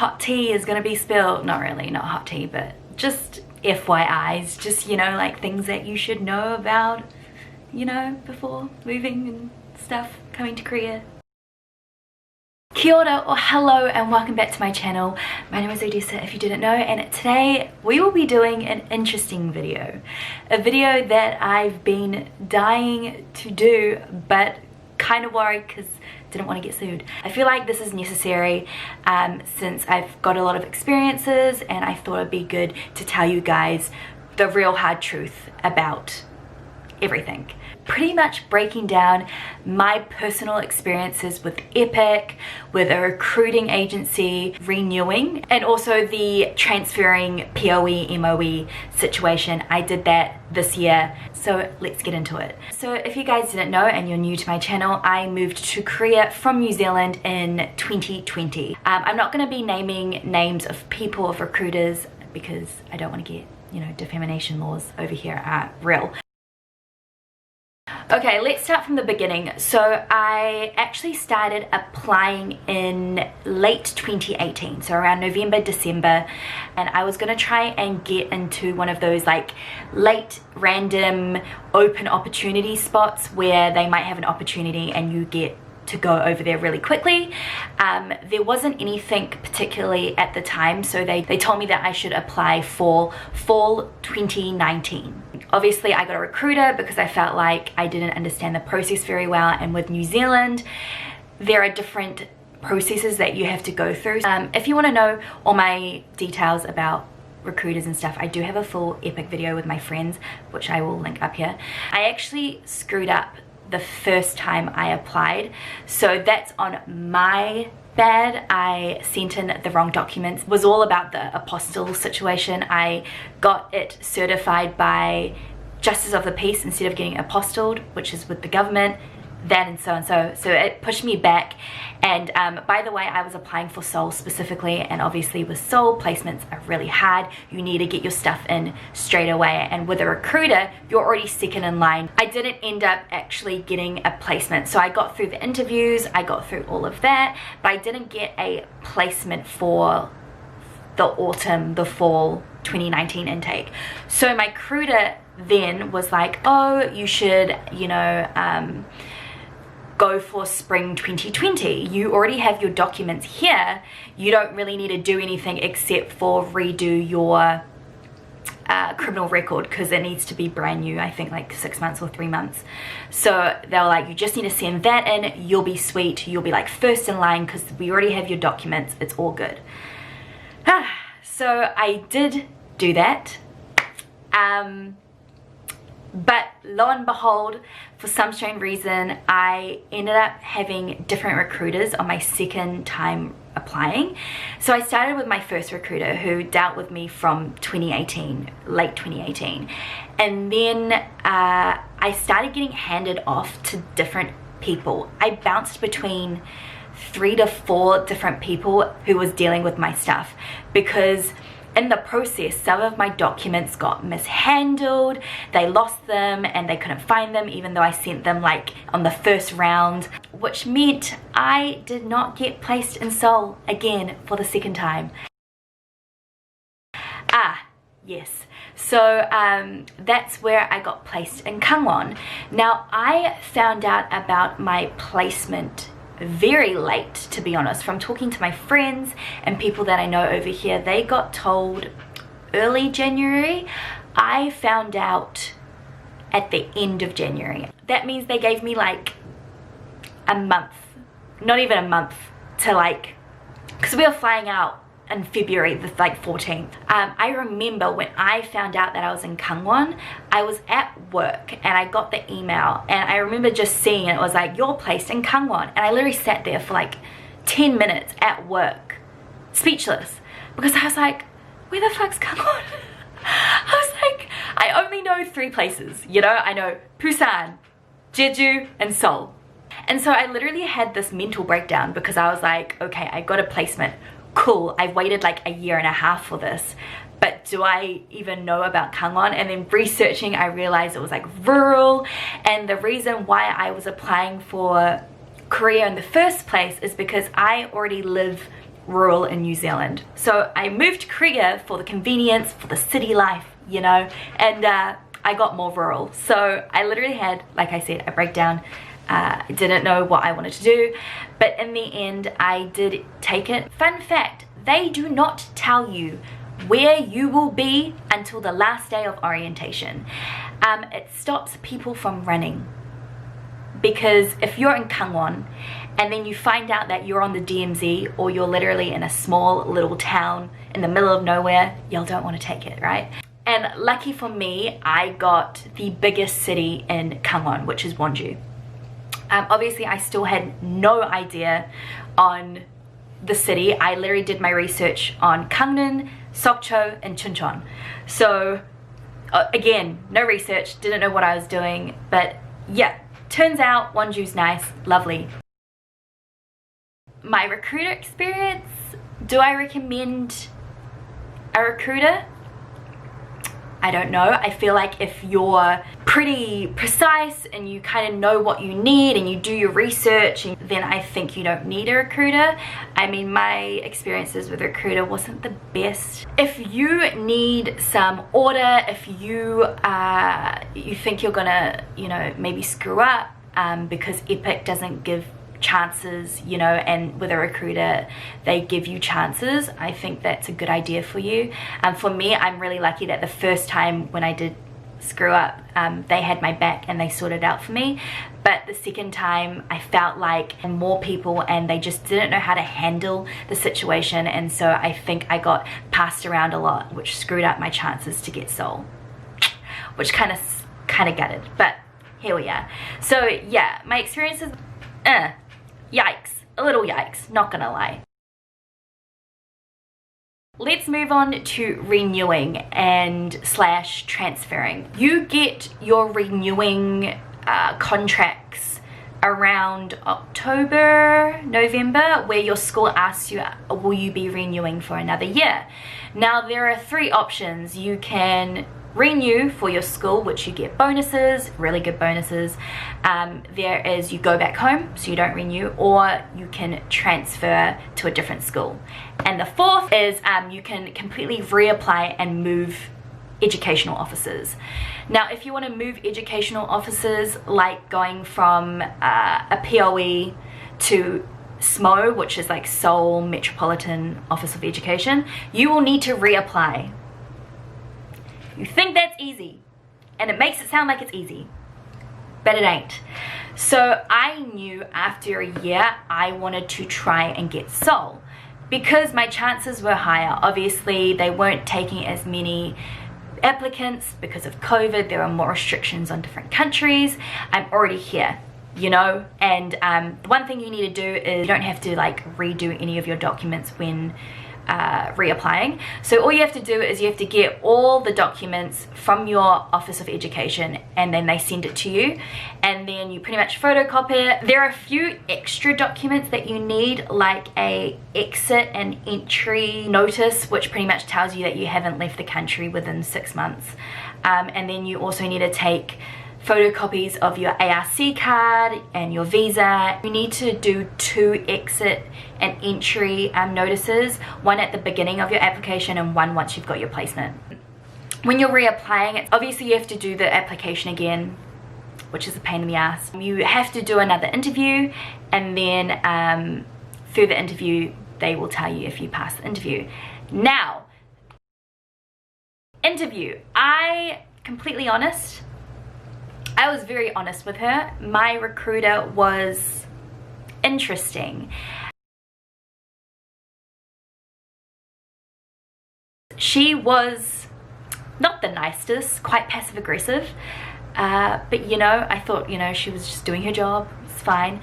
hot tea is gonna be spilled. Not really, not hot tea, but just FYIs, just, you know, like things that you should know about, you know, before moving and stuff, coming to Korea. Kia ora or hello and welcome back to my channel. My name is Odessa if you didn't know, and today we will be doing an interesting video. A video that I've been dying to do but kind of worried because didn't want to get sued. I feel like this is necessary since I've got a lot of experiences, and I thought it'd be good to tell you guys the real hard truth about everything. Pretty much breaking down my personal experiences with EPIK, with a recruiting agency renewing, and also the transferring POE MOE situation. I did that this year, so let's get into it. So if you guys didn't know and you're new to my channel, I moved to Korea from New Zealand in 2020. I'm not going to be naming names of people, of recruiters, because I don't want to get, you know, defamation laws over here are real. Okay, let's start from the beginning. So I actually started applying in late 2018, so around November, December, and I was gonna try and get into one of those like late random open opportunity spots where they might have an opportunity and you get to go over there really quickly. There wasn't anything particularly at the time, so they told me that I should apply for fall 2019. Obviously I got a recruiter because I felt like I didn't understand the process very well, and with New Zealand there are different processes that you have to go through. If you want to know all my details about recruiters and stuff, I do have a full EPIK video with my friends, which I will link up here. I actually screwed up the first time I applied, so that's on my bad. I sent in the wrong documents. It was all about the apostille situation. I got it certified by Justice of the Peace instead of getting apostilled, which is with the government, that and so and so it pushed me back. And by the way, I was applying for Seoul specifically, and obviously with Seoul, placements are really hard. You need to get your stuff in straight away, and with a recruiter you're already second in line. I didn't end up actually getting a placement, so I got through the interviews, I got through all of that, but I didn't get a placement for the fall 2019 intake. So my recruiter then was like, oh, you should, you know, go for spring 2020. You already have your documents here. You don't really need to do anything except for redo your criminal record, because it needs to be brand new, I think like 6 months or 3 months. So they were like, you just need to send that in, you'll be sweet, you'll be like first in line because we already have your documents, it's all good. So I did do that. But lo and behold, for some strange reason, I ended up having different recruiters on my second time applying. So I started with my first recruiter who dealt with me from 2018, late 2018. And then I started getting handed off to different people. I bounced between 3 to 4 different people who was dealing with my stuff, because in the process, some of my documents got mishandled, they lost them and they couldn't find them even though I sent them like on the first round, which meant I did not get placed in Seoul again for the second time. Yes, so that's where I got placed in Gangwon. Now I found out about my placement very late, to be honest. From talking to my friends and people that I know over here, they got told early January. I found out at the end of January. That means they gave me like a month, not even a month, to like, because we were flying out in February the like 14th. I remember when I found out that I was in Gangwon, I was at work and I got the email, and I remember just seeing it was like, you're placed in Gangwon, and I literally sat there for like 10 minutes at work speechless, because I was like, where the fuck's Gangwon? I was like, I only know 3 places, you know. I know Busan, Jeju and Seoul. And so I literally had this mental breakdown because I was like, okay, I got a placement. Cool, I waited like 1.5 years for this, but do I even know about Gangwon? And then researching, I realized it was like rural, and the reason why I was applying for Korea in the first place is because I already live rural in New Zealand. So I moved to Korea for the convenience, for the city life, you know, and I got more rural. So I literally had, like I said, a breakdown. I didn't know what I wanted to do, but in the end I did take it. Fun fact, they do not tell you where you will be until the last day of orientation. It stops people from running, because if you're in Kangwon and then you find out that you're on the DMZ, or you're literally in a small little town in the middle of nowhere, y'all don't want to take it, right? And lucky for me, I got the biggest city in Kangwon, which is Wonju. Obviously I still had no idea on the city. I literally did my research on Gangneung, Sokcho and Chuncheon. So again, no research, didn't know what I was doing, but yeah, turns out Wonju's nice, lovely. My recruiter experience, do I recommend a recruiter? I don't know. I feel like if you're pretty precise and you kind of know what you need and you do your research, then I think you don't need a recruiter. I mean, my experiences with a recruiter wasn't the best. If you need some order, if you think you're gonna, you know, maybe screw up because EPIK doesn't give chances, you know, and with a recruiter they give you chances, I think that's a good idea for you. For me, I'm really lucky that the first time when I did screw up, they had my back and they sorted it out for me. But the second time I felt like more people and they just didn't know how to handle the situation, and so I think I got passed around a lot, which screwed up my chances to get Seoul, which kind of gutted, but here we are. So yeah, my experiences, yikes, a little yikes, not gonna lie. Let's move on to renewing and / transferring. You get your renewing contracts around October, November, where your school asks you, will you be renewing for another year? Now there are 3 options. You can renew for your school, which you get bonuses, really good bonuses. There is, you go back home, so you don't renew, or you can transfer to a different school. And the 4th is you can completely reapply and move educational offices. Now if you want to move educational offices, like going from a POE to SMO, which is like Seoul Metropolitan Office of Education, you will need to reapply. You think that's easy, and it makes it sound like it's easy, but it ain't. So I knew after a year I wanted to try and get Seoul, because my chances were higher. Obviously they weren't taking as many applicants because of COVID. There are more restrictions on different countries. I'm already here, you know, and the one thing you need to do is you don't have to like redo any of your documents when reapplying. So all you have to do is you have to get all the documents from your Office of Education, and then they send it to you, and then you pretty much photocopy it. There are a few extra documents that you need, like a exit and entry notice, which pretty much tells you that you haven't left the country within 6 months, and then you also need to take photocopies of your ARC card and your visa. You need to do 2 exit and entry notices, one at the beginning of your application and one once you've got your placement. When you're reapplying, obviously you have to do the application again, which is a pain in the ass. You have to do another interview, and then through the interview they will tell you if you pass the interview. Now, interview, completely honest, I was very honest with her. My recruiter was interesting. She was not the nicest, quite passive aggressive, but you know, I thought, you know, she was just doing her job, it's fine.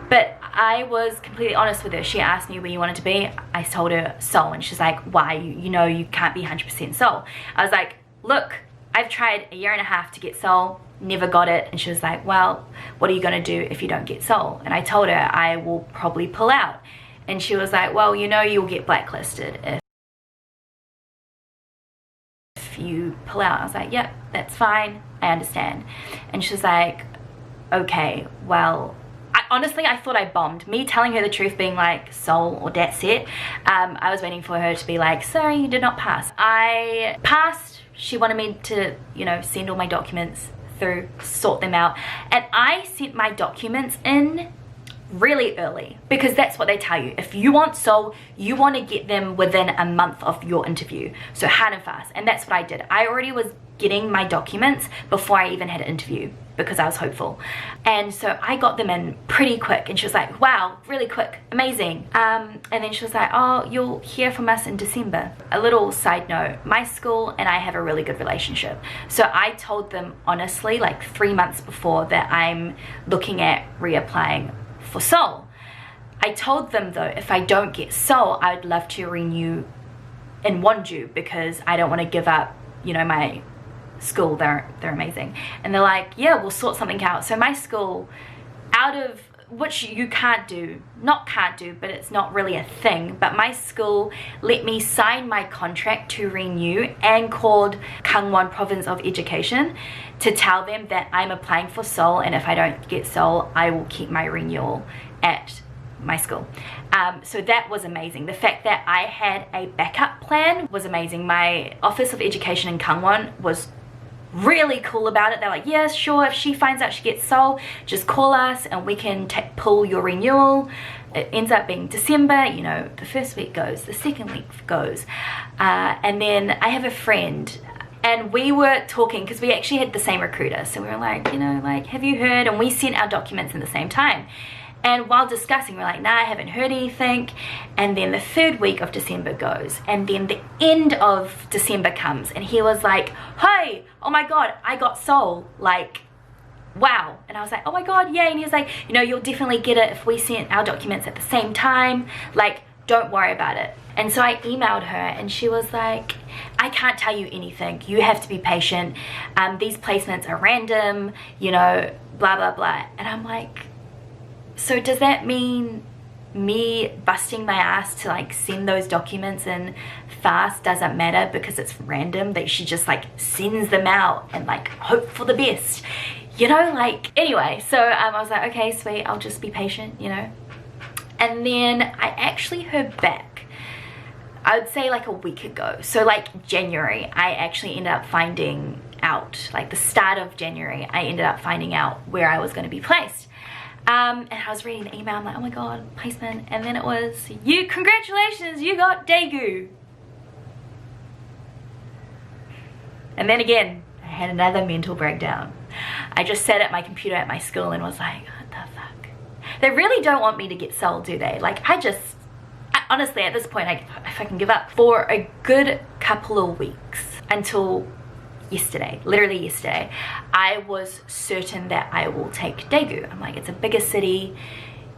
But I was completely honest with her. She asked me where you wanted to be. I told her Seoul, and she's like, why? You know you can't be 100% Seoul. I was like, look, I've tried a year and a half to get Seoul, never got it. And she was like, well, what are you gonna do if you don't get Seoul? And I told her I will probably pull out. And she was like, well, you know you'll get blacklisted if you pull out. I was like, yep, that's fine, I understand. And she was like, okay, well, honestly, I thought I bombed. Me telling her the truth, being like, Seoul or that's it. I was waiting for her to be like, sorry, you did not pass. I passed. She wanted me to, you know, send all my documents through, sort them out. And I sent my documents in really early, because that's what they tell you. If you want Seoul, you want to get them within a month of your interview. So hard and fast. And that's what I did. I already was getting my documents before I even had an interview, because I was hopeful. And so I got them in pretty quick, and she was like, wow, really quick, amazing. And then she was like, oh, you'll hear from us in December. A little side note, my school and I have a really good relationship. So I told them honestly, like 3 months before, that I'm looking at reapplying for Seoul. I told them though, if I don't get Seoul, I'd love to renew in Wonju, because I don't want to give up, you know, my school. They're amazing. And they're like, yeah, we'll sort something out. So my school, out of which you can't do, but it's not really a thing, but my school let me sign my contract to renew and called Gangwon Province of Education to tell them that I'm applying for Seoul, and if I don't get Seoul, I will keep my renewal at my school. So that was amazing. The fact that I had a backup plan was amazing. My Office of Education in Gangwon was really cool about it. They're like, yes, sure, if she finds out she gets Seoul, just call us and we can pull your renewal. It ends up being December, you know, the first week goes, the second week goes, and then I have a friend, and we were talking, because we actually had the same recruiter, so we were like, you know, like, have you heard? And we sent our documents in the same time. And while discussing, we're like, nah, I haven't heard anything. And then the third week of December goes, and then the end of December comes, and he was like, hey, oh my God, I got Seoul, like, wow. And I was like, oh my God, yay. And he was like, you know, you'll definitely get it if we sent our documents at the same time, like, don't worry about it. And so I emailed her, and she was like, I can't tell you anything, you have to be patient, these placements are random, you know, blah blah blah. And I'm like, so does that mean me busting my ass to like send those documents in fast doesn't matter because it's random, that she just like sends them out and like hope for the best, you know? Like, anyway, so I was like, okay, sweet, I'll just be patient, you know? And then I actually heard back, I would say like a week ago. So like January, I actually ended up finding out, like the start of January, I ended up finding out where I was going to be placed. And I was reading the email, I'm like, oh my God, placement. And then it was, congratulations, you got Daegu. And then again, I had another mental breakdown. I just sat at my computer at my school and was like, what the fuck? They really don't want me to get Seoul, do they? Like, honestly, at this point, I fucking give up. For a good couple of weeks, until yesterday, literally yesterday, I was certain that I will take Daegu. I'm like, it's a bigger city,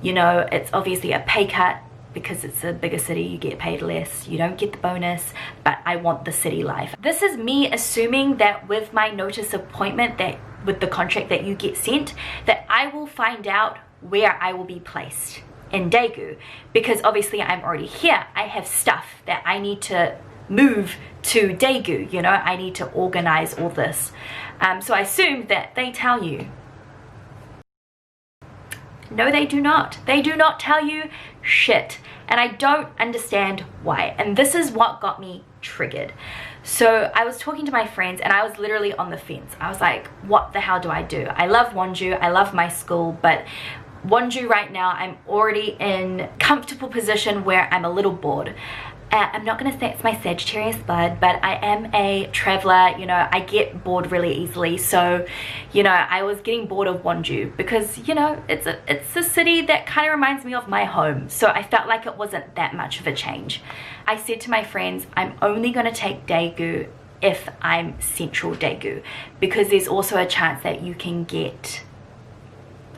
you know, it's obviously a pay cut because it's a bigger city, you get paid less, you don't get the bonus, but I want the city life. This is me assuming that with my notice of appointment, that with the contract that you get sent, that I will find out where I will be placed in Daegu, because obviously I'm already here. I have stuff that I need to move to Daegu, you know, I need to organize all this. So I assume that they tell you. No, they do not. They do not tell you shit. And I don't understand why. And this is what got me triggered. So I was talking to my friends and I was literally on the fence. I was like, what the hell do I do? I love Wonju, I love my school, but Wonju right now, I'm already in comfortable position where I'm a little bored. I'm not going to say it's my Sagittarius blood, but I am a traveler, you know, I get bored really easily. So, you know, I was getting bored of Wonju because, you know, it's a city that kind of reminds me of my home. So I felt like it wasn't that much of a change. I said to my friends, I'm only going to take Daegu if I'm central Daegu, because there's also a chance that you can get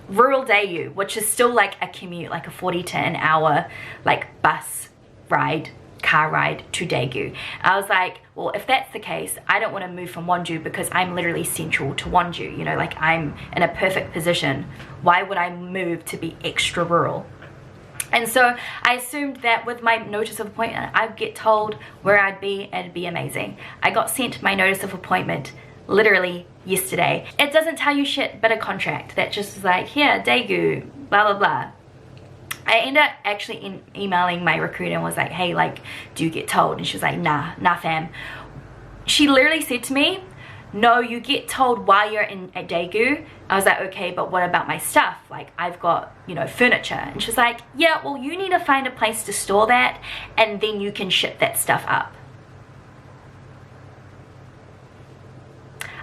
rural Daegu, which is still like a commute, like a 40 to an hour like bus ride, car ride to Daegu. I was like, well, if that's the case, I don't want to move from Wonju because I'm literally central to Wonju, you know, like I'm in a perfect position. Why would I move to be extra rural? And so I assumed that with my notice of appointment, I'd get told where I'd be and it'd be amazing. I got sent my notice of appointment literally yesterday. It doesn't tell you shit but a contract that just is like, here, Daegu, blah blah blah. I ended up actually emailing my recruiter and was like, hey, like, do you get told? And she was like, nah fam. She literally said to me, no, you get told while you're at Daegu. I was like, okay, but what about my stuff? Like, I've got, you know, furniture. And she's like, yeah, well, you need to find a place to store that and then you can ship that stuff up.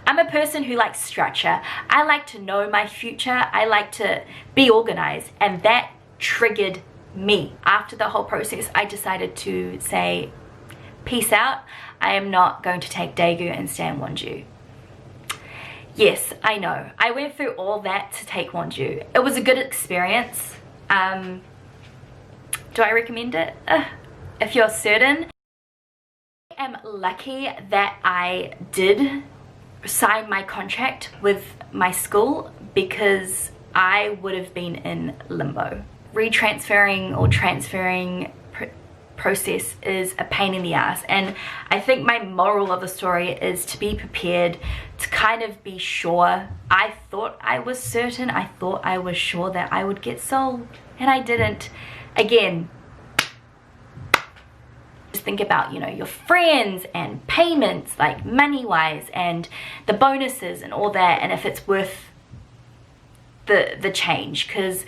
I'm a person who likes structure. I like to know my future. I like to be organized, and that triggered me. After the whole process, I decided to say, peace out. I am not going to take Daegu and stay in Wonju. Yes, I know. I went through all that to take Wonju. It was a good experience. Do I recommend it? If you're certain. I am lucky that I did sign my contract with my school, because I would have been in limbo. Retransferring or transferring process is a pain in the ass, and I think my moral of the story is to be prepared, to kind of be sure. I thought I was certain, I thought I was sure that I would get Seoul, and I didn't. Again, just think about, you know, your friends and payments, like money wise, and the bonuses and all that, and if it's worth the change. Because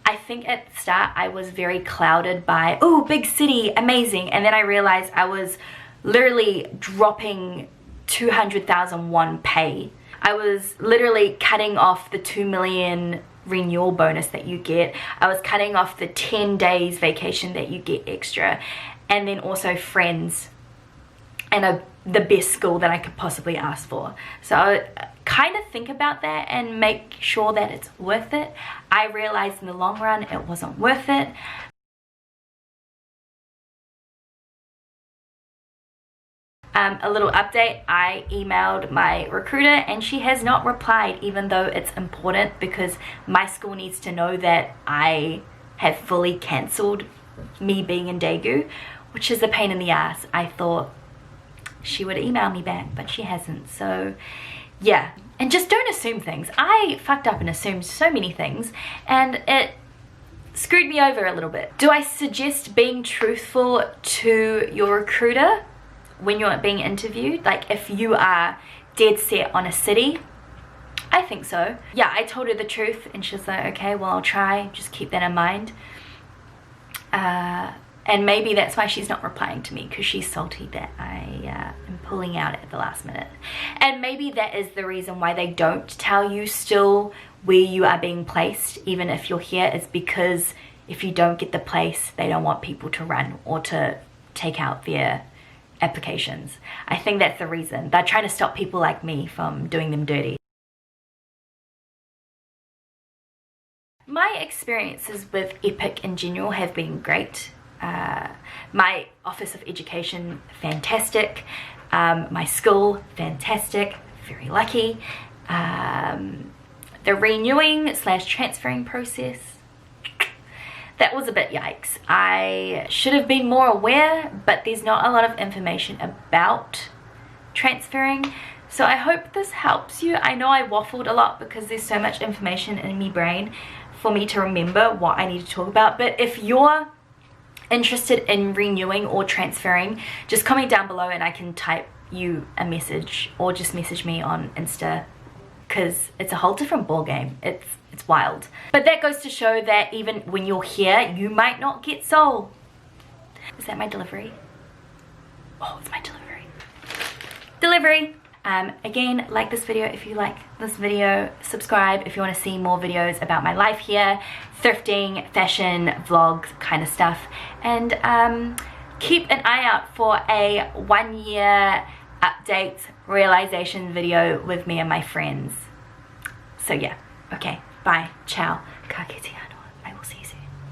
I think at the start I was very clouded by, oh, big city, amazing, and then I realized I was literally dropping 200,000 won pay. I was literally cutting off the 2 million renewal bonus that you get. I was cutting off the 10 days vacation that you get extra, and then also friends and the best school that I could possibly ask for. So kind of think about that and make sure that it's worth it. I realized in the long run it wasn't worth it. A little update, I emailed my recruiter and she has not replied, even though it's important, because my school needs to know that I have fully cancelled me being in Daegu, which is a pain in the ass. I thought she would email me back, but she hasn't. So yeah, and just don't assume things. I fucked up and assumed so many things, and it screwed me over a little bit. Do I suggest being truthful to your recruiter when you're being interviewed? Like, if you are dead set on a city, I think so. Yeah, I told her the truth and she's like, okay, well, I'll try, just keep that in mind. And maybe that's why she's not replying to me, because she's salty that I am pulling out at the last minute. And maybe that is the reason why they don't tell you still where you are being placed, even if you're here, is because if you don't get the place, they don't want people to run or to take out their applications. I think that's the reason. They're trying to stop people like me from doing them dirty. My experiences with EPIK in general have been great. My Office of Education, fantastic. My school, fantastic. Very lucky. The renewing / transferring process, that was a bit yikes. I should have been more aware, but there's not a lot of information about transferring. So I hope this helps you. I know I waffled a lot because there's so much information in my brain for me to remember what I need to talk about. But if you're interested in renewing or transferring, just comment down below and I can type you a message, or just message me on Insta, because it's a whole different ball game. It's wild. But that goes to show that even when you're here, you might not get Seoul. Is that my delivery? Oh, it's my delivery. Delivery. Again, like this video if you like this video, subscribe if you want to see more videos about my life here, thrifting, fashion, vlogs, kind of stuff, and keep an eye out for a 1-year update realization video with me and my friends. So yeah, okay, bye, ciao, ka kite ano. I will see you soon.